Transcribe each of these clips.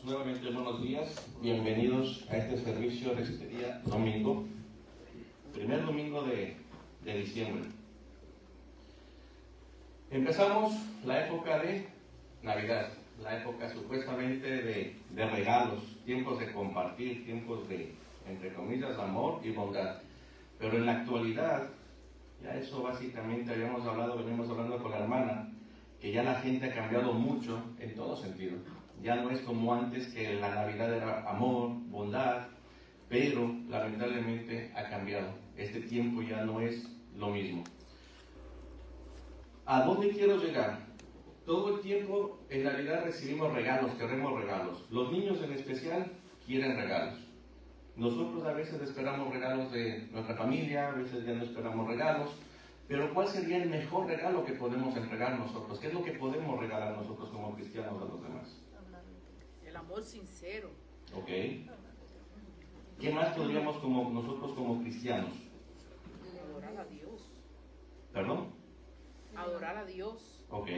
nuevamente buenos días, bienvenidos a este servicio de este día domingo, primer domingo de diciembre. Empezamos la época de Navidad, la época supuestamente de regalos, tiempos de compartir, tiempos de, entre comillas, amor y bondad. Pero en la actualidad, ya eso básicamente venimos hablando con la hermana, que ya la gente ha cambiado mucho en todo sentido. Ya no es como antes, que la Navidad era amor, bondad, pero lamentablemente ha cambiado. Este tiempo ya no es lo mismo. ¿A dónde quiero llegar? Todo el tiempo en Navidad recibimos regalos, queremos regalos. Los niños en especial quieren regalos. Nosotros a veces esperamos regalos de nuestra familia, a veces ya no esperamos regalos. Pero ¿cuál sería el mejor regalo que podemos entregar nosotros? ¿Qué es lo que podemos regalar nosotros como cristianos a los demás? El amor sincero. Ok. ¿Qué más podríamos nosotros como cristianos? Adorar a Dios. ¿Perdón? Adorar a Dios. Ok.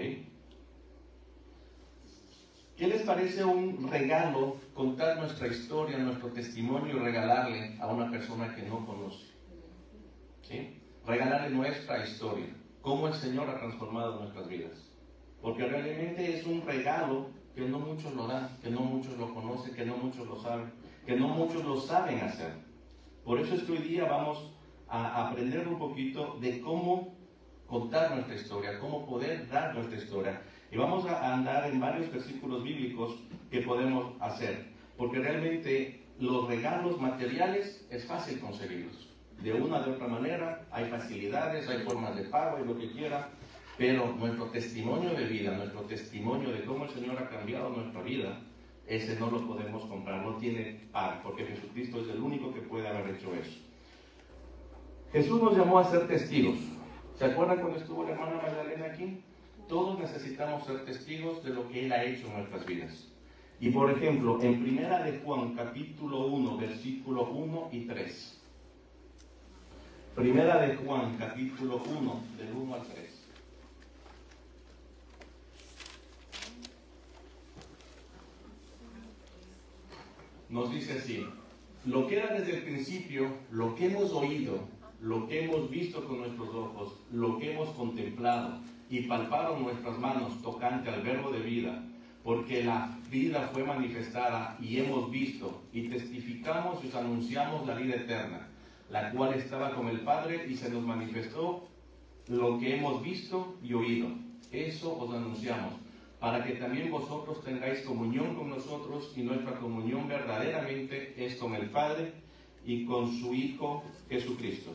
¿Qué les parece un regalo, contar nuestra historia, nuestro testimonio y regalarle a una persona que no conoce? ¿Sí? Regalarle nuestra historia, cómo el Señor ha transformado nuestras vidas. Porque realmente es un regalo que no muchos lo dan, que no muchos lo conocen, que no muchos lo saben, que no muchos lo saben hacer. Por eso es que hoy día vamos a aprender un poquito de cómo contar nuestra historia, cómo poder dar nuestra historia. Y vamos a andar en varios versículos bíblicos que podemos hacer. Porque realmente los regalos materiales es fácil conseguirlos. De una de otra manera, hay facilidades, hay formas de pago y lo que quiera, pero nuestro testimonio de vida, nuestro testimonio de cómo el Señor ha cambiado nuestra vida, ese no lo podemos comprar, no tiene par, porque Jesucristo es el único que puede haber hecho eso. Jesús nos llamó a ser testigos. ¿Se acuerdan cuando estuvo la hermana Magdalena aquí? Todos necesitamos ser testigos de lo que Él ha hecho en nuestras vidas. Y por ejemplo, en Primera de Juan, capítulo 1, versículo 1 y 3. Primera de Juan, capítulo 1, del 1 al 3. Nos dice así: lo que era desde el principio, lo que hemos oído, lo que hemos visto con nuestros ojos, lo que hemos contemplado y palpado en nuestras manos tocante al verbo de vida, porque la vida fue manifestada y hemos visto y testificamos y os anunciamos la vida eterna, la cual estaba con el Padre y se nos manifestó lo que hemos visto y oído. Eso os anunciamos, para que también vosotros tengáis comunión con nosotros, y nuestra comunión verdaderamente es con el Padre y con su Hijo Jesucristo.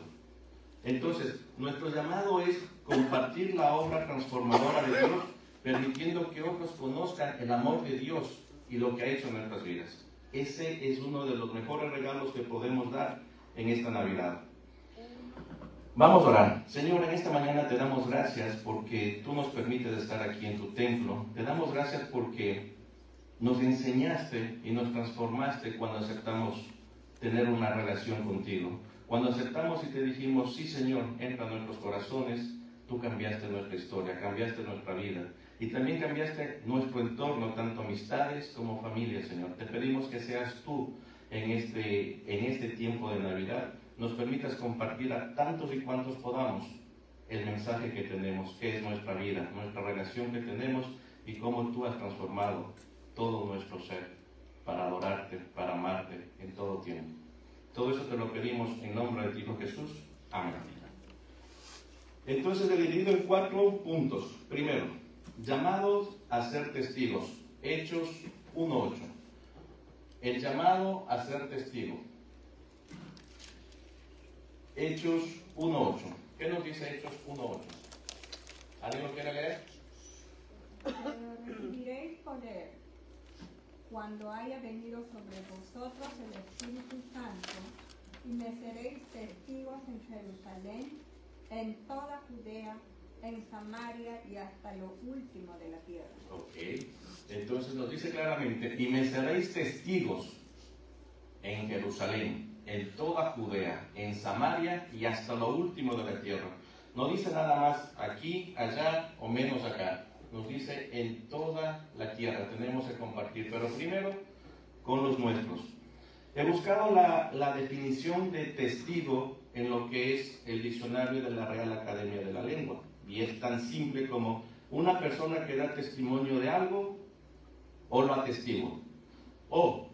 Entonces, nuestro llamado es compartir la obra transformadora de Dios, permitiendo que otros conozcan el amor de Dios y lo que ha hecho en nuestras vidas. Ese es uno de los mejores regalos que podemos dar en esta Navidad. Vamos a orar. Señor, en esta mañana te damos gracias porque tú nos permites estar aquí en tu templo. Te damos gracias porque nos enseñaste y nos transformaste cuando aceptamos tener una relación contigo. Cuando aceptamos y te dijimos, sí Señor, entra en nuestros corazones, tú cambiaste nuestra historia, cambiaste nuestra vida. Y también cambiaste nuestro entorno, tanto amistades como familia, Señor. Te pedimos que seas tú en este tiempo de Navidad, nos permitas compartir a tantos y cuantos podamos el mensaje que tenemos, que es nuestra vida, nuestra relación que tenemos y cómo tú has transformado todo nuestro ser para adorarte, para amarte en todo tiempo. Todo eso te lo pedimos en nombre de ti, Hijo Jesús. Amén. Entonces, he dividido en 4 puntos. Primero, llamados a ser testigos. Hechos 1:8. El llamado a ser testigo. Hechos 1:8. ¿Qué nos dice Hechos 1:8? ¿Alguien lo quiere leer? Recibiréis poder cuando haya venido sobre vosotros el Espíritu Santo, y me seréis testigos en Jerusalén, en toda Judea, en Samaria y hasta lo último de la tierra. Ok, entonces nos dice claramente, y me seréis testigos en Jerusalén, en toda Judea, en Samaria y hasta lo último de la tierra. No dice nada más aquí, allá o menos acá. Nos dice en toda la tierra, tenemos que compartir. Pero primero con los nuestros. He buscado la definición de testigo en lo que es el diccionario de la Real Academia de la Lengua. Y es tan simple como una persona que da testimonio de algo o lo atestigua. O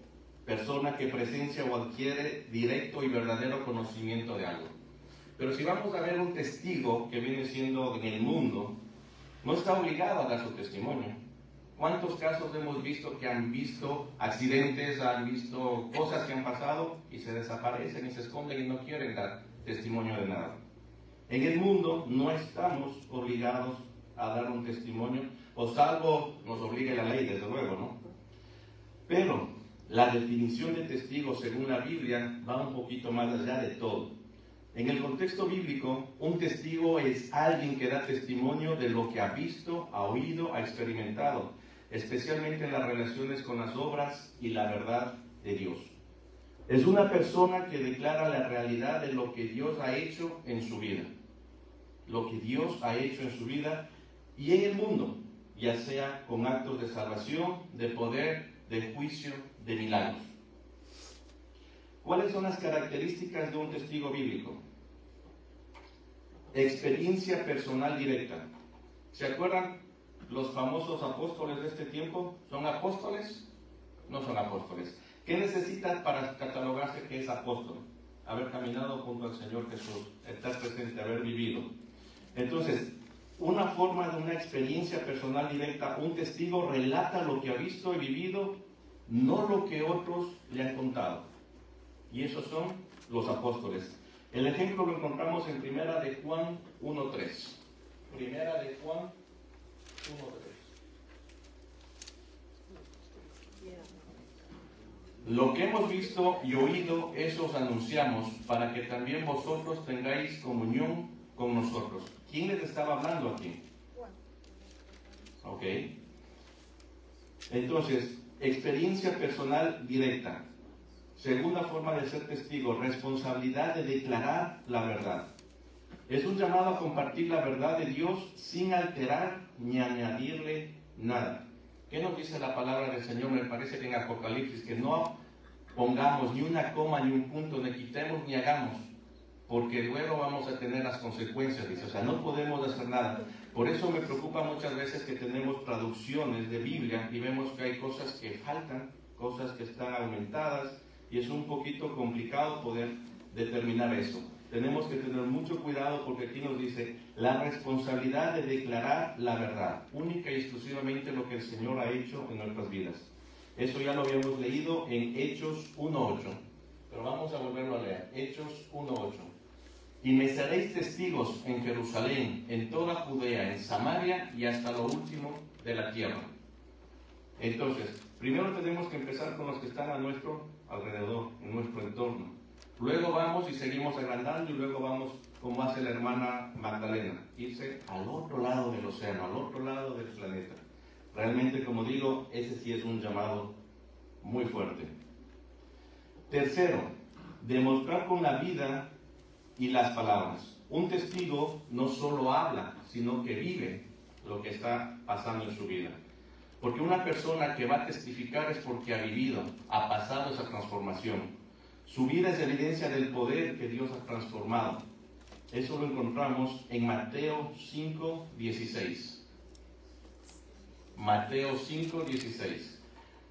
persona que presencia o adquiere directo y verdadero conocimiento de algo. Pero si vamos a ver un testigo que viene siendo en el mundo, no está obligado a dar su testimonio. ¿Cuántos casos hemos visto que han visto accidentes, han visto cosas que han pasado y se desaparecen y se esconden y no quieren dar testimonio de nada? En el mundo no estamos obligados a dar un testimonio, o salvo nos obligue la ley, desde luego, ¿no? Pero la definición de testigo según la Biblia va un poquito más allá de todo. En el contexto bíblico, un testigo es alguien que da testimonio de lo que ha visto, ha oído, ha experimentado, especialmente en las relaciones con las obras y la verdad de Dios. Es una persona que declara la realidad de lo que Dios ha hecho en su vida. Lo que Dios ha hecho en su vida y en el mundo, ya sea con actos de salvación, de poder, de juicio, de milagros. ¿Cuáles son las características de un testigo bíblico? Experiencia personal directa. ¿Se acuerdan los famosos apóstoles de este tiempo? ¿Son apóstoles? No son apóstoles. ¿Qué necesitan para catalogarse que es apóstol? Haber caminado junto al Señor Jesús, estar presente, haber vivido. Entonces, una forma de una experiencia personal directa, un testigo relata lo que ha visto y vivido, no lo que otros le han contado. Y esos son los apóstoles. El ejemplo lo encontramos en Primera de Juan 1:3. Primera de Juan 1:3. Lo que hemos visto y oído, eso os anunciamos, para que también vosotros tengáis comunión con nosotros. ¿Quién les estaba hablando aquí? Ok. Entonces, experiencia personal directa. Segunda forma de ser testigo, responsabilidad de declarar la verdad. Es un llamado a compartir la verdad de Dios sin alterar ni añadirle nada. ¿Qué nos dice la palabra del Señor? Me parece que en Apocalipsis, que no pongamos ni una coma ni un punto, ni quitemos ni hagamos, porque luego vamos a tener las consecuencias, dice. O sea, no podemos hacer nada. Por eso me preocupa muchas veces que tenemos traducciones de Biblia y vemos que hay cosas que faltan, cosas que están aumentadas, y es un poquito complicado poder determinar eso. Tenemos que tener mucho cuidado porque aquí nos dice la responsabilidad de declarar la verdad, única y exclusivamente lo que el Señor ha hecho en nuestras vidas. Eso ya lo habíamos leído en Hechos 1:8, pero vamos a volverlo a leer. Hechos 1:8. Y me seréis testigos en Jerusalén, en toda Judea, en Samaria y hasta lo último de la tierra. Entonces, primero tenemos que empezar con los que están a nuestro alrededor, en nuestro entorno. Luego vamos y seguimos agrandando y luego vamos, como hace la hermana Magdalena, irse al otro lado del océano, al otro lado del planeta. Realmente, como digo, ese sí es un llamado muy fuerte. Tercero, demostrar con la vida y las palabras. Un testigo no solo habla, sino que vive lo que está pasando en su vida. Porque una persona que va a testificar es porque ha vivido, ha pasado esa transformación. Su vida es evidencia del poder que Dios ha transformado. Eso lo encontramos en Mateo 5:16. Mateo 5:16.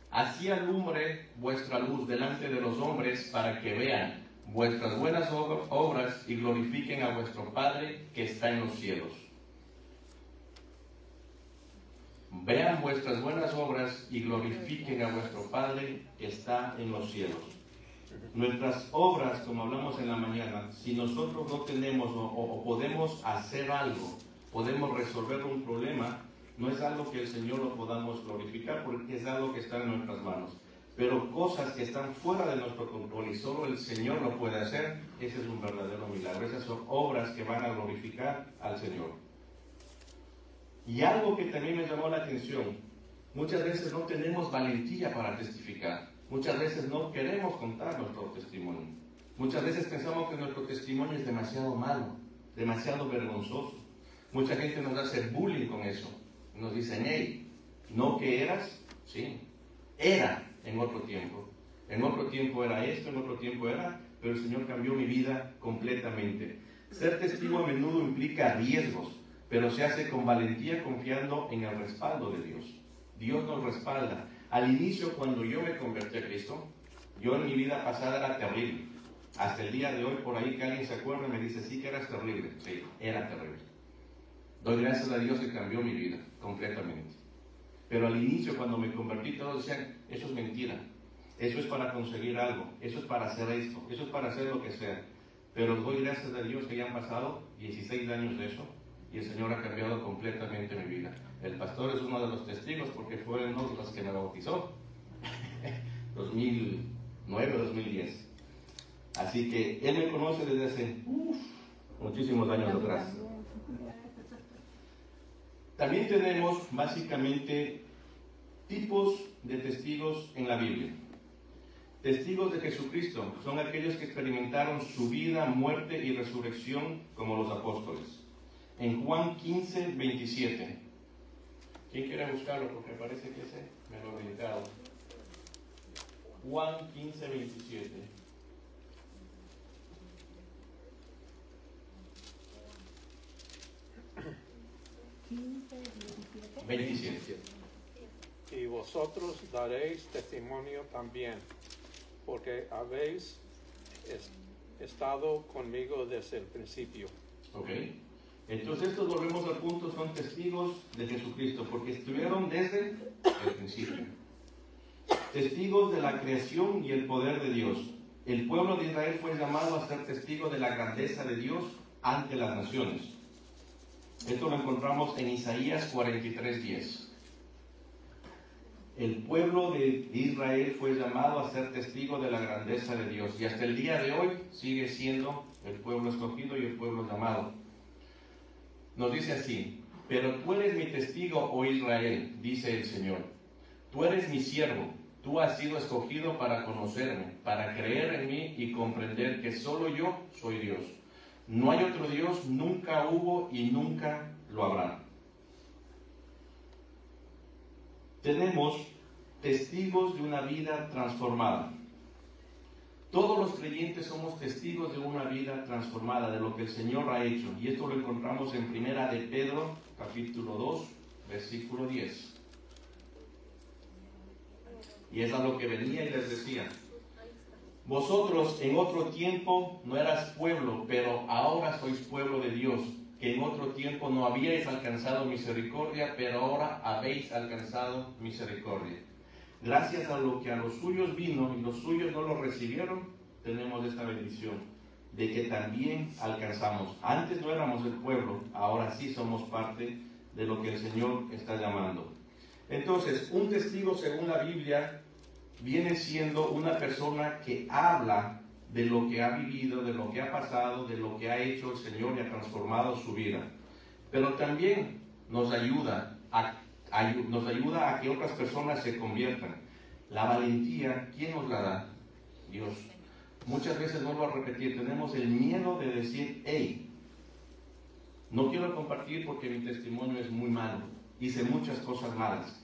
Así alumbre vuestra luz delante de los hombres para que vean vuestras buenas obras y glorifiquen a vuestro Padre que está en los cielos. Vean vuestras buenas obras y glorifiquen a vuestro Padre que está en los cielos. Nuestras obras, como hablamos en la mañana, si nosotros no tenemos o podemos hacer algo, podemos resolver un problema, no es algo que el Señor lo podamos glorificar porque es algo que está en nuestras manos. Pero cosas que están fuera de nuestro control y solo el Señor lo puede hacer, ese es un verdadero milagro. Esas son obras que van a glorificar al Señor. Y algo que también me llamó la atención, muchas veces no tenemos valentía para testificar. Muchas veces no queremos contar nuestro testimonio. Muchas veces pensamos que nuestro testimonio es demasiado malo, demasiado vergonzoso. Mucha gente nos hace bullying con eso. Nos dicen, hey, ¿no que eras? Sí, era en otro tiempo. En otro tiempo era esto, en otro tiempo era, pero el Señor cambió mi vida completamente. Ser testigo a menudo implica riesgos, pero se hace con valentía confiando en el respaldo de Dios. Dios nos respalda. Al inicio, cuando yo me convertí a Cristo, yo en mi vida pasada era terrible. Hasta el día de hoy, por ahí que alguien se acuerda y me dice, sí que eras terrible. Sí, era terrible. Doy gracias a Dios que cambió mi vida completamente. Pero al inicio, cuando me convertí, todos decían, eso es mentira. Eso es para conseguir algo. Eso es para hacer esto. Eso es para hacer lo que sea. Pero doy gracias a Dios que ya han pasado 16 años de eso y el Señor ha cambiado completamente mi vida. El pastor es uno de los testigos porque fue uno de los que me bautizó. 2009, 2010. Así que Él me conoce desde hace muchísimos años atrás. También tenemos básicamente tipos de testigos en la Biblia. Testigos de Jesucristo son aquellos que experimentaron su vida, muerte y resurrección como los apóstoles. En Juan 15, 27. ¿Quién quiere buscarlo? Porque parece que ese me lo he brincado. Juan 15, 27. ¿15, 27? Y vosotros daréis testimonio también, porque habéis estado conmigo desde el principio. Ok. Entonces estos, volvemos al punto, son testigos de Jesucristo, porque estuvieron desde el principio. Testigos de la creación y el poder de Dios. El pueblo de Israel fue llamado a ser testigo de la grandeza de Dios ante las naciones. Esto lo encontramos en Isaías 43:10. El pueblo de Israel fue llamado a ser testigo de la grandeza de Dios. Y hasta el día de hoy sigue siendo el pueblo escogido y el pueblo llamado. Nos dice así: pero tú eres mi testigo, oh Israel, dice el Señor. Tú eres mi siervo. Tú has sido escogido para conocerme, para creer en mí y comprender que solo yo soy Dios. No hay otro Dios, nunca hubo y nunca lo habrá. Tenemos testigos de una vida transformada. Todos los creyentes somos testigos de una vida transformada, de lo que el Señor ha hecho. Y esto lo encontramos en 1 de Pedro, capítulo 2, versículo 10. Y es a lo que venía y les decía: vosotros en otro tiempo no eras pueblo, pero ahora sois pueblo de Dios, que en otro tiempo no habíais alcanzado misericordia, pero ahora habéis alcanzado misericordia. Gracias a lo que a los suyos vino y los suyos no lo recibieron, tenemos esta bendición de que también alcanzamos. Antes no éramos el pueblo, ahora sí somos parte de lo que el Señor está llamando. Entonces, un testigo según la Biblia viene siendo una persona que habla de lo que ha vivido, de lo que ha pasado, de lo que ha hecho el Señor y ha transformado su vida. Pero también nos ayuda a que otras personas se conviertan. La valentía, ¿quién nos la da? Dios. Muchas veces, vuelvo a repetir, tenemos el miedo de decir: hey, no quiero compartir porque mi testimonio es muy malo, hice muchas cosas malas.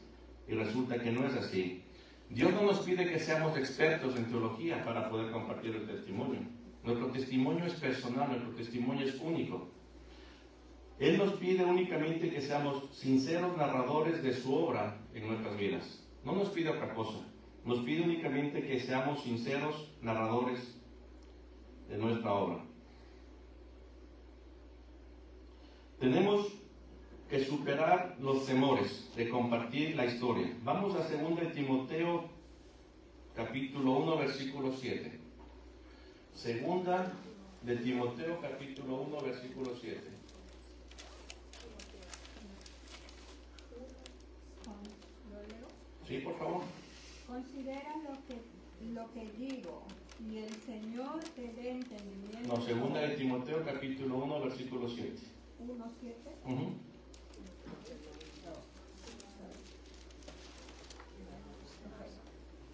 Y resulta que no es así. Dios no nos pide que seamos expertos en teología para poder compartir el testimonio. Nuestro testimonio es personal, nuestro testimonio es único. Él nos pide únicamente que seamos sinceros narradores de su obra en nuestras vidas. No nos pide otra cosa. Nos pide únicamente que seamos sinceros narradores de nuestra obra. Tenemos que superar los temores de compartir la historia. Vamos a 2 de Timoteo, capítulo 1, versículo 7. 2 de Timoteo, capítulo 1, versículo 7. Sí, por favor. Considera lo que digo, y el Señor te dé entendimiento. No, 2 de Timoteo, capítulo 1, versículo 7. 1:7.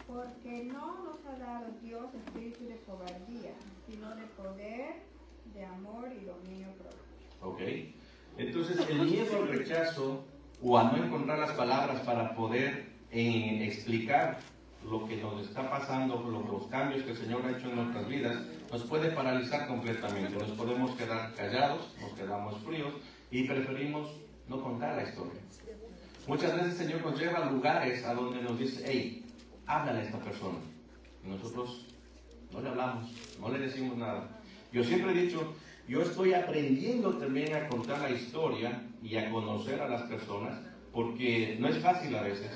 Porque no nos ha dado Dios espíritu de cobardía, sino de poder, de amor y dominio propio. Ok. Entonces, el miedo al rechazo o a no encontrar las palabras para poder explicar lo que nos está pasando, los cambios que el Señor ha hecho en nuestras vidas, nos puede paralizar completamente. Nos podemos quedar callados, nos quedamos fríos y preferimos no contar la historia. Muchas veces el Señor nos lleva a lugares a donde nos dice, hey, háblale a esta persona. Y nosotros no le hablamos, no le decimos nada. Yo siempre he dicho, yo estoy aprendiendo también a contar la historia y a conocer a las personas, porque no es fácil a veces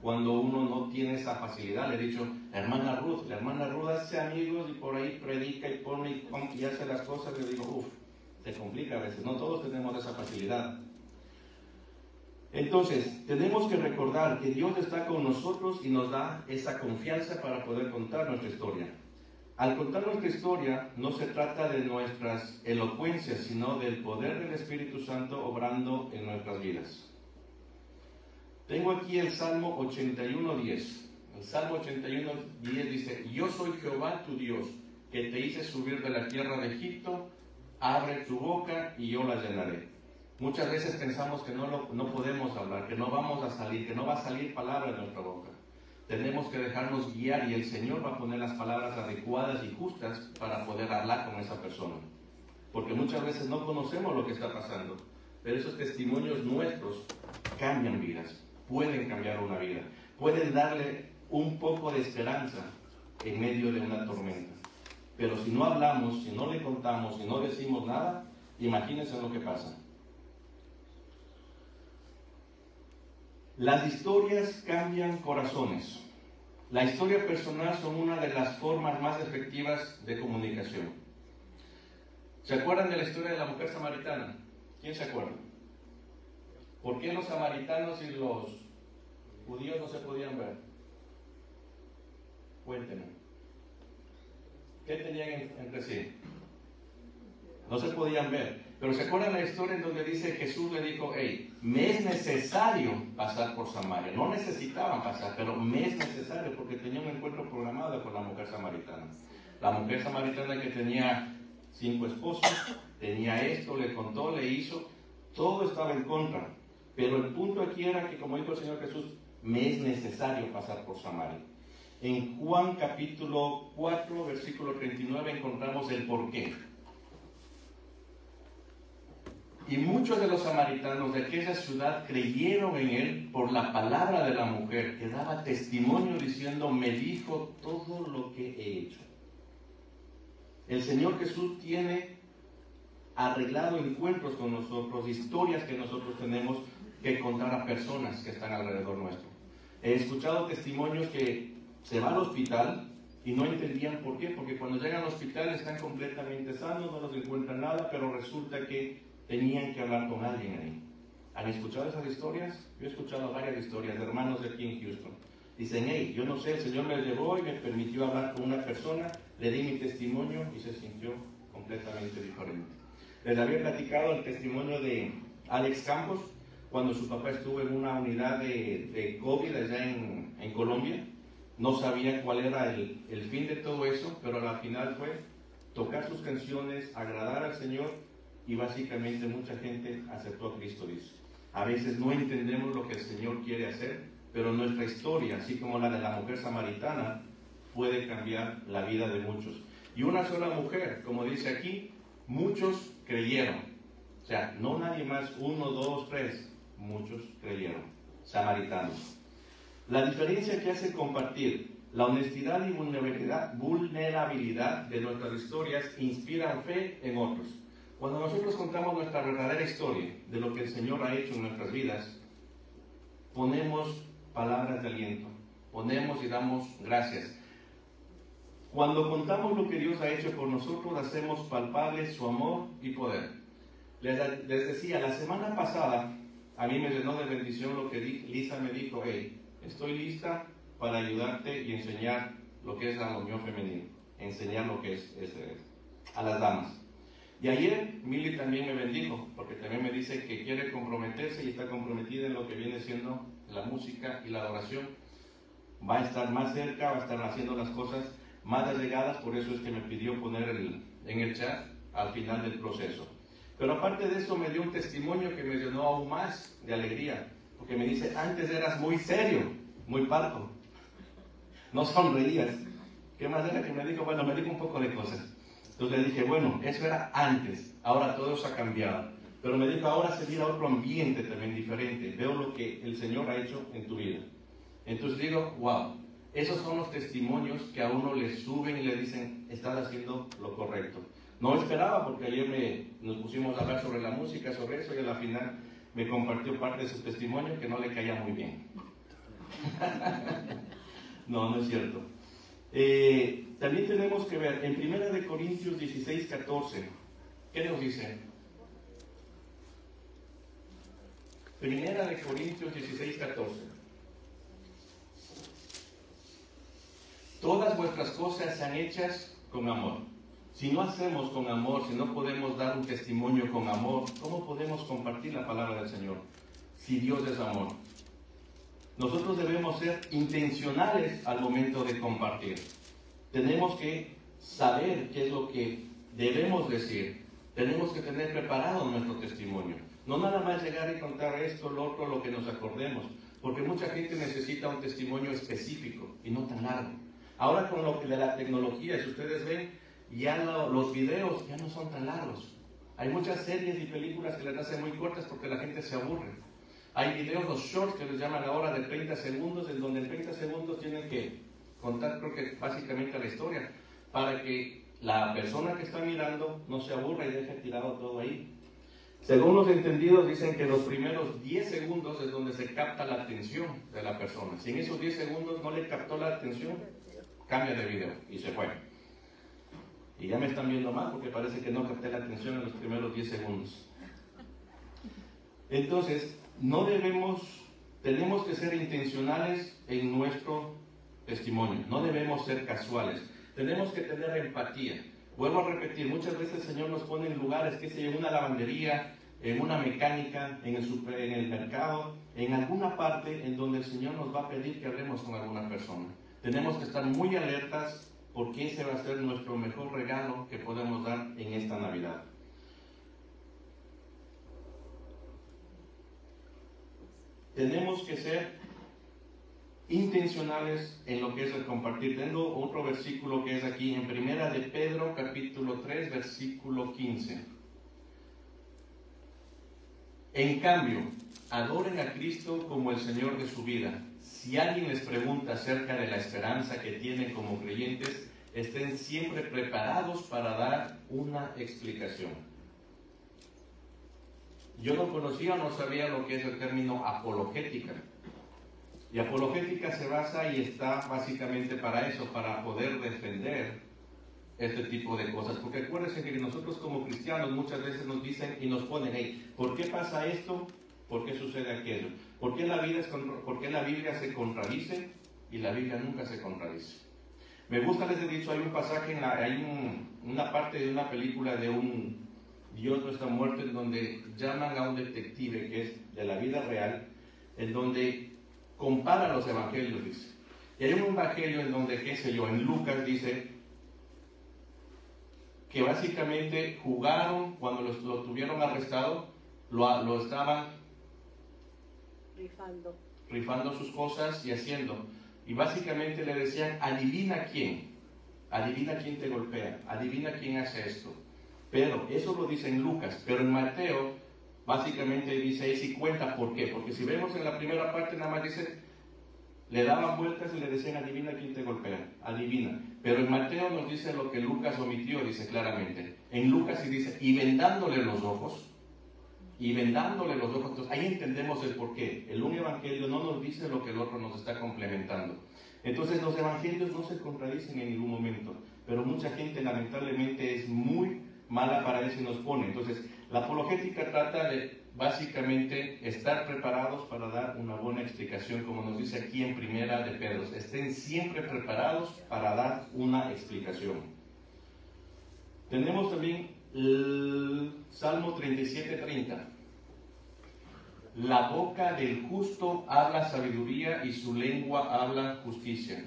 cuando uno no tiene esa facilidad. Le he dicho, la hermana Ruth hace amigos y por ahí predica y pone y hace las cosas. Le digo, se complica a veces, no todos tenemos esa facilidad. Entonces, tenemos que recordar que Dios está con nosotros y nos da esa confianza para poder contar nuestra historia. Al contar nuestra historia, no se trata de nuestras elocuencias, sino del poder del Espíritu Santo obrando en nuestras vidas. Tengo aquí el Salmo 81:10. El Salmo 81:10 dice, yo soy Jehová tu Dios, que te hice subir de la tierra de Egipto, abre tu boca y yo la llenaré. Muchas veces pensamos que no podemos hablar, que no vamos a salir, que no va a salir palabra de nuestra boca. Tenemos que dejarnos guiar y el Señor va a poner las palabras adecuadas y justas para poder hablar con esa persona. Porque muchas veces no conocemos lo que está pasando, pero esos testimonios nuestros cambian vidas, pueden cambiar una vida, pueden darle un poco de esperanza en medio de una tormenta. Pero si no hablamos, si no le contamos, si no decimos nada, imagínense lo que pasa. Las historias cambian corazones. La historia personal son una de las formas más efectivas de comunicación. ¿Se acuerdan de la historia de la mujer samaritana? ¿Quién se acuerda? ¿Por qué los samaritanos y los judíos no se podían ver? Cuéntenme. ¿Qué tenían entre sí? No se podían ver. Pero ¿se acuerdan la historia en donde dice Jesús le dijo, hey, me es necesario pasar por Samaria? No necesitaban pasar, pero me es necesario porque tenía un encuentro programado con la mujer samaritana. La mujer samaritana que tenía 5 esposos, tenía esto, le contó, le hizo, todo estaba en contra. Pero el punto aquí era que, como dijo el Señor Jesús, me es necesario pasar por Samaria. En Juan capítulo 4, versículo 39 encontramos el porqué. Y muchos de los samaritanos de aquella ciudad creyeron en él por la palabra de la mujer, que daba testimonio diciendo, me dijo todo lo que he hecho. El Señor Jesús tiene arreglado encuentros con nosotros, historias que nosotros tenemos que contar a personas que están alrededor nuestro. He escuchado testimonios que se va al hospital y no entendían por qué, porque cuando llegan al hospital están completamente sanos, no nos encuentran nada, pero resulta que tenían que hablar con alguien ahí. ¿Han escuchado esas historias? Yo he escuchado varias historias de hermanos de aquí en Houston. Dicen, hey, yo no sé, el Señor me llevó y me permitió hablar con una persona, le di mi testimonio y se sintió completamente diferente. Les había platicado el testimonio de Alex Campos, cuando su papá estuvo en una unidad de COVID allá en Colombia. No sabía cuál era el fin de todo eso, pero al final fue tocar sus canciones, agradar al Señor, y básicamente mucha gente aceptó a Cristo, dice. A veces no entendemos lo que el Señor quiere hacer, pero nuestra historia, así como la de la mujer samaritana, puede cambiar la vida de muchos. Y una sola mujer, como dice aquí, muchos creyeron. O sea, no nadie más, 1, 2, 3, muchos creyeron. Samaritanos. La diferencia que hace compartir la honestidad y vulnerabilidad de nuestras historias inspiran fe en otros. Cuando nosotros contamos nuestra verdadera historia de lo que el Señor ha hecho en nuestras vidas, ponemos palabras de aliento, ponemos y damos gracias. Cuando contamos lo que Dios ha hecho por nosotros, hacemos palpable su amor y poder. Les decía, la semana pasada, a mí me llenó de bendición lo que Lisa me dijo, hey, estoy lista para ayudarte y enseñar lo que es la unión femenina, enseñar lo que es a las damas. Y ayer Mili también me bendijo, porque también me dice que quiere comprometerse y está comprometida en lo que viene siendo la música y la adoración. Va a estar más cerca, va a estar haciendo las cosas más allegadas, por eso es que me pidió poner en el chat al final del proceso. Pero aparte de eso me dio un testimonio que me llenó aún más de alegría, porque me dice, antes eras muy serio, muy parco. no sonreías. ¿Qué más era que me dijo? Bueno, me dijo un poco de cosas. Entonces le dije, bueno, eso era antes, ahora todo eso ha cambiado. Pero me dijo, ahora se mira otro ambiente también diferente. Veo lo que el Señor ha hecho en tu vida. Entonces digo, wow, esos son los testimonios que a uno le suben y le dicen, estás haciendo lo correcto. No esperaba, porque ayer nos pusimos a hablar sobre la música, sobre eso, y a la final me compartió parte de su testimonio que no le caía muy bien. No es cierto. También tenemos que ver en 1 Corintios 16, 14, ¿qué nos dice? 1 Corintios 16, 14. Todas vuestras cosas sean hechas con amor. Si no hacemos con amor, si no podemos dar un testimonio con amor, ¿cómo podemos compartir la palabra del Señor? Si Dios es amor. Nosotros debemos ser intencionales al momento de compartir. Tenemos que saber qué es lo que debemos decir. Tenemos que tener preparado nuestro testimonio. No nada más llegar y contar esto, lo otro, lo que nos acordemos. Porque mucha gente necesita un testimonio específico y no tan largo. Ahora con lo que de la tecnología, si ustedes ven, ya los videos ya no son tan largos. Hay muchas series y películas que las hacen muy cortas porque la gente se aburre. Hay videos, los shorts que les llaman ahora de 30 segundos, en donde en 30 segundos tienen que contar, creo que básicamente la historia, para que la persona que está mirando no se aburra y deje tirado todo ahí. Según los entendidos dicen que los primeros 10 segundos es donde se capta la atención de la persona. Si en esos 10 segundos no le captó la atención, cambia de video y se fue. Y ya me están viendo mal porque parece que no capté la atención en los primeros 10 segundos. Entonces, tenemos que ser intencionales en nuestro testimonio. No debemos ser casuales. Tenemos que tener empatía. Vuelvo a repetir, muchas veces el Señor nos pone en lugares, que sea en una lavandería, en una mecánica, en el mercado, en alguna parte en donde el Señor nos va a pedir que hablemos con alguna persona. Tenemos que estar muy alertas porque ese va a ser nuestro mejor regalo que podemos dar en esta Navidad. Tenemos que ser intencionales en lo que es el compartir. Tengo otro versículo que es aquí en 1 de Pedro, capítulo 3, versículo 15. En cambio, adoren a Cristo como el Señor de su vida. Si alguien les pregunta acerca de la esperanza que tienen como creyentes, estén siempre preparados para dar una explicación. Yo no conocía, no sabía lo que es el término apologética. Y apologética se basa y está básicamente para eso, para poder defender este tipo de cosas. Porque acuérdense que nosotros como cristianos muchas veces nos dicen y nos ponen, hey, ¿por qué pasa esto? ¿Por qué sucede aquello? ¿Por qué la Biblia se contradice? Y la Biblia nunca se contradice. Me gusta, les he dicho, hay un pasaje, una parte de una película de un Dios no está muerto, en donde llaman a un detective que es de la vida real, en donde compara los evangelios, dice. Y hay un evangelio en donde, qué sé yo, en Lucas dice que básicamente jugaron, cuando lo tuvieron arrestado, lo estaban rifando sus cosas y haciendo. Y básicamente le decían, adivina quién te golpea, adivina quién hace esto. Pero eso lo dice en Lucas, pero en Mateo básicamente dice y cuenta por qué. Porque si vemos en la primera parte nada más dice, le daban vueltas y le decían adivina quién te golpea, adivina. Pero en Mateo nos dice lo que Lucas omitió, dice claramente. En Lucas sí dice, y vendándole los ojos. Entonces ahí entendemos el porqué. Un evangelio no nos dice lo que el otro nos está complementando. Entonces los evangelios no se contradicen en ningún momento, pero mucha gente lamentablemente es muy mala para eso y nos pone. Entonces la apologética trata de básicamente estar preparados para dar una buena explicación, como nos dice aquí en 1 de Pedro. Estén siempre preparados para dar una explicación. Tenemos también el Salmo 37:30. La boca del justo habla sabiduría y su lengua habla justicia.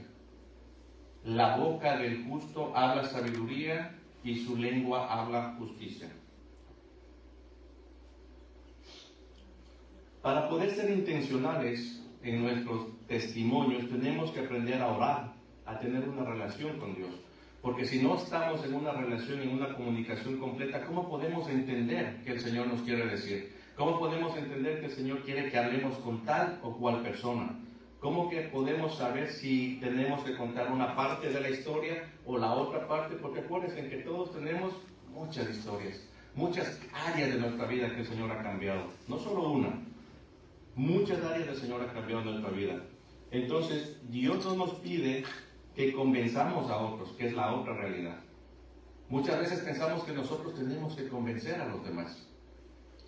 La boca del justo habla sabiduría y su lengua habla justicia. Para poder ser intencionales en nuestros testimonios, tenemos que aprender a orar, a tener una relación con Dios. Porque si no estamos en una relación, en una comunicación completa, ¿cómo podemos entender que el Señor nos quiere decir? ¿Cómo podemos entender que el Señor quiere que hablemos con tal o cual persona? ¿Cómo que podemos saber si tenemos que contar una parte de la historia o la otra parte? Porque acuérdense que todos tenemos muchas historias, muchas áreas de nuestra vida que el Señor ha cambiado. No solo una, muchas áreas del Señor ha cambiado en nuestra vida. Entonces, Dios no nos pide que convenzamos a otros, que es la otra realidad. Muchas veces pensamos que nosotros tenemos que convencer a los demás.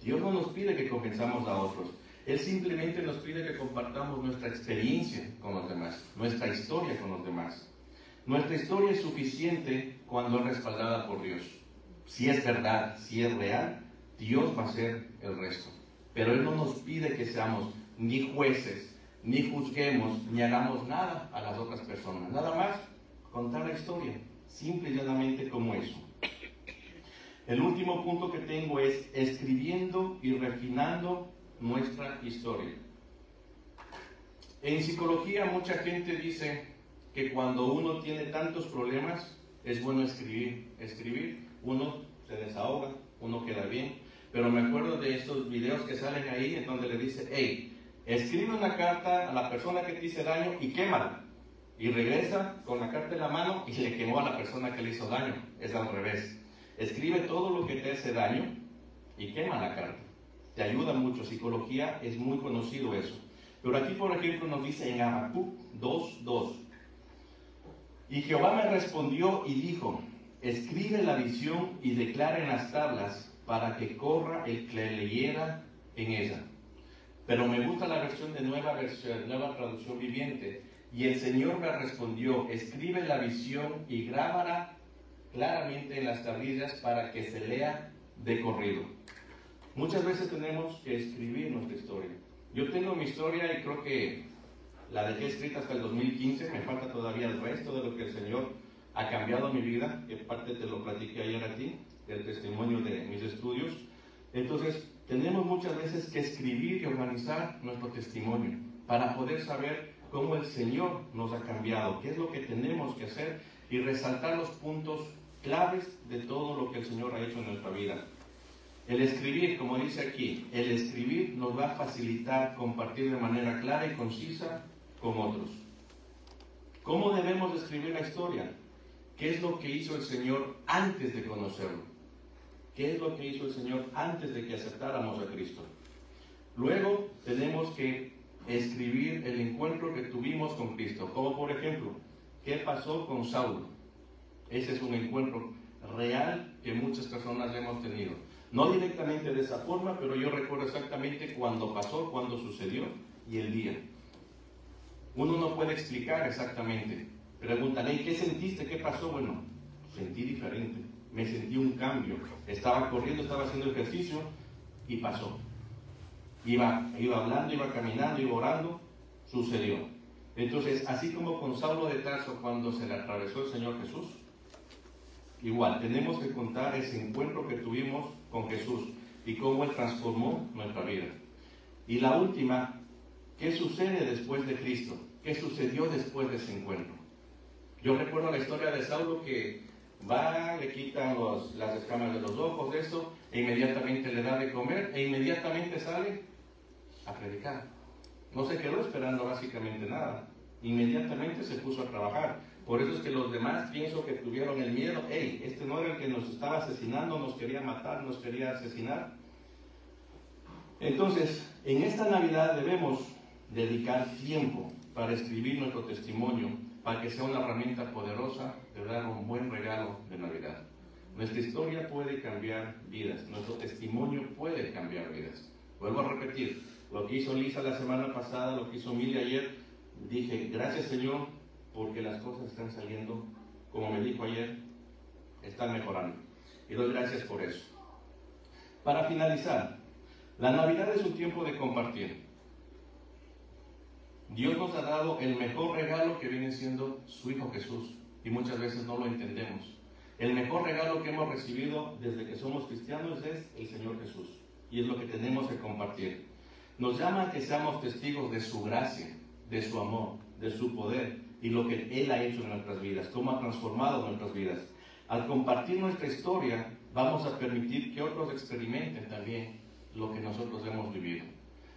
Dios no nos pide que convenzamos a otros. Él simplemente nos pide que compartamos nuestra experiencia con los demás, nuestra historia con los demás. Nuestra historia es suficiente cuando es respaldada por Dios. Si es verdad, si es real, Dios va a hacer el resto. Pero Él no nos pide que seamos ni jueces, ni juzguemos, ni hagamos nada a las otras personas. Nada más contar la historia, simple y llanamente como eso. El último punto que tengo es escribiendo y refinando nuestra historia. En psicología mucha gente dice que cuando uno tiene tantos problemas es bueno escribir. Escribir, uno se desahoga, uno queda bien. Pero me acuerdo de estos videos que salen ahí en donde le dice, hey, escribe una carta a la persona que te hizo daño y quémala. Y regresa con la carta en la mano y le quemó a la persona que le hizo daño. Es al revés. Escribe todo lo que te hace daño y quema la carta. Te ayuda mucho. Psicología es muy conocido eso. Pero aquí, por ejemplo, nos dice en Habacuc 2:2. Y Jehová me respondió y dijo, escribe la visión y declara en las tablas para que corra el que leyera en ella. Pero me gusta la versión de nueva traducción viviente. Y el Señor me respondió, escribe la visión y grábala claramente en las tablillas para que se lea de corrido. Muchas veces tenemos que escribir nuestra historia. Yo tengo mi historia y creo que la dejé escrita hasta el 2015. Me falta todavía el resto de lo que el Señor ha cambiado en mi vida, que parte te lo platiqué ayer a ti, del testimonio de mis estudios. Entonces, tenemos muchas veces que escribir y organizar nuestro testimonio para poder saber cómo el Señor nos ha cambiado, qué es lo que tenemos que hacer y resaltar los puntos claves de todo lo que el Señor ha hecho en nuestra vida. El escribir, como dice aquí, el escribir nos va a facilitar compartir de manera clara y concisa con otros. ¿Cómo debemos escribir la historia? ¿Qué es lo que hizo el Señor antes de conocerlo? ¿Qué es lo que hizo el Señor antes de que aceptáramos a Cristo? Luego tenemos que escribir el encuentro que tuvimos con Cristo, como por ejemplo, ¿qué pasó con Saulo? Ese es un encuentro real que muchas personas hemos tenido. No directamente de esa forma, pero yo recuerdo exactamente cuándo pasó, cuándo sucedió y el día. Uno no puede explicar exactamente. Preguntan, ¿qué sentiste? ¿Qué pasó? Bueno, sentí diferente. Me sentí un cambio. Estaba corriendo, estaba haciendo ejercicio y pasó. Iba hablando, iba caminando, iba orando, sucedió. Entonces, así como con Saulo de Tarso cuando se le atravesó el Señor Jesús, igual, tenemos que contar ese encuentro que tuvimos con Jesús y cómo Él transformó nuestra vida. Y la última, ¿qué sucede después de Cristo? ¿Qué sucedió después de ese encuentro? Yo recuerdo la historia de Saulo que va, le quitan las escamas de los ojos, eso, e inmediatamente le da de comer, e inmediatamente sale a predicar. No se quedó esperando básicamente nada. Inmediatamente se puso a trabajar. Por eso es que los demás pienso que tuvieron el miedo. Este no era el que nos estaba asesinando, nos quería matar, nos quería asesinar. Entonces, en esta Navidad debemos dedicar tiempo para escribir nuestro testimonio, para que sea una herramienta poderosa de dar un buen regalo de Navidad. Nuestra historia puede cambiar vidas, nuestro testimonio puede cambiar vidas. Vuelvo a repetir, lo que hizo Lisa la semana pasada, lo que hizo Mili ayer, dije, gracias Señor, porque las cosas están saliendo, como me dijo ayer, están mejorando. Y doy gracias por eso. Para finalizar, la Navidad es un tiempo de compartir. Dios nos ha dado el mejor regalo que viene siendo su Hijo Jesús, y muchas veces no lo entendemos. El mejor regalo que hemos recibido desde que somos cristianos es el Señor Jesús, y es lo que tenemos que compartir. Nos llama a que seamos testigos de su gracia, de su amor, de su poder, y lo que Él ha hecho en nuestras vidas, cómo ha transformado nuestras vidas. Al compartir nuestra historia, vamos a permitir que otros experimenten también lo que nosotros hemos vivido.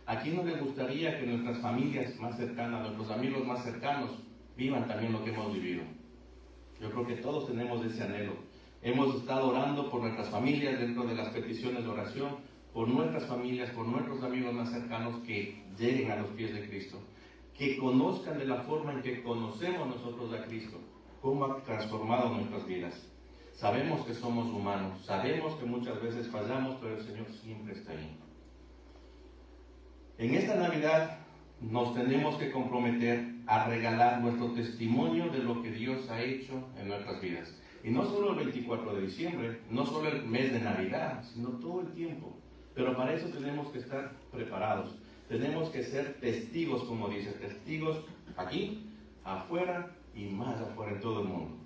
¿A quién no le gustaría que nuestras familias más cercanas, nuestros amigos más cercanos, vivan también lo que hemos vivido? Yo creo que todos tenemos ese anhelo. Hemos estado orando por nuestras familias dentro de las peticiones de oración, por nuestras familias, por nuestros amigos más cercanos que lleguen a los pies de Cristo, que conozcan de la forma en que conocemos nosotros a Cristo, cómo ha transformado nuestras vidas. Sabemos que somos humanos, sabemos que muchas veces fallamos, pero el Señor siempre está ahí. En esta Navidad nos tenemos que comprometer a regalar nuestro testimonio de lo que Dios ha hecho en nuestras vidas. Y no solo el 24 de diciembre, no solo el mes de Navidad, sino todo el tiempo. Pero para eso tenemos que estar preparados. Tenemos que ser testigos, como dice, testigos aquí, afuera y más afuera en todo el mundo.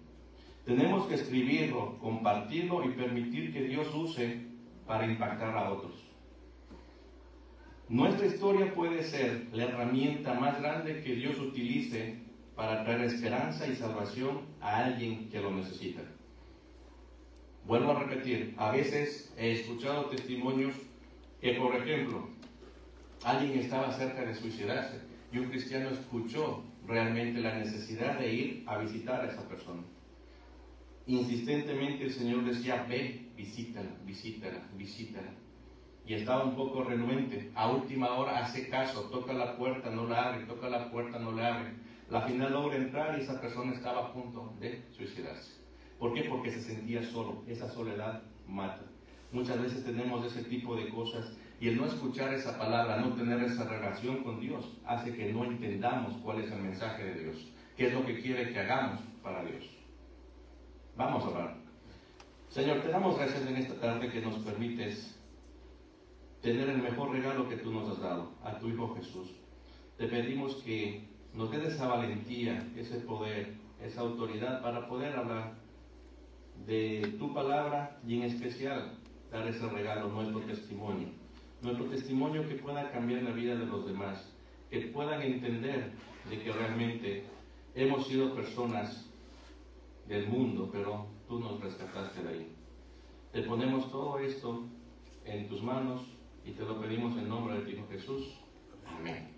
Tenemos que escribirlo, compartirlo y permitir que Dios use para impactar a otros. Nuestra historia puede ser la herramienta más grande que Dios utilice para traer esperanza y salvación a alguien que lo necesita. Vuelvo a repetir, a veces he escuchado testimonios que, por ejemplo, alguien estaba cerca de suicidarse y un cristiano escuchó realmente la necesidad de ir a visitar a esa persona. Insistentemente el Señor decía, ve, visítala, visítala, visítala. Y estaba un poco renuente. A última hora hace caso, toca la puerta, no la abre, toca la puerta, no la abre. La final logra entrar y esa persona estaba a punto de suicidarse. ¿Por qué? Porque se sentía solo. Esa soledad mata. Muchas veces tenemos ese tipo de cosas y el no escuchar esa palabra, no tener esa relación con Dios, hace que no entendamos cuál es el mensaje de Dios, qué es lo que quiere que hagamos para Dios. Vamos a orar. Señor, te damos gracias en esta tarde que nos permites tener el mejor regalo que tú nos has dado, a tu Hijo Jesús. Te pedimos que nos des esa valentía, ese poder, esa autoridad para poder hablar de tu palabra y en especial dar ese regalo, nuestro testimonio que pueda cambiar la vida de los demás, que puedan entender de que realmente hemos sido personas del mundo, pero tú nos rescataste de ahí. Te ponemos todo esto en tus manos y te lo pedimos en nombre de tu Hijo Jesús. Amén.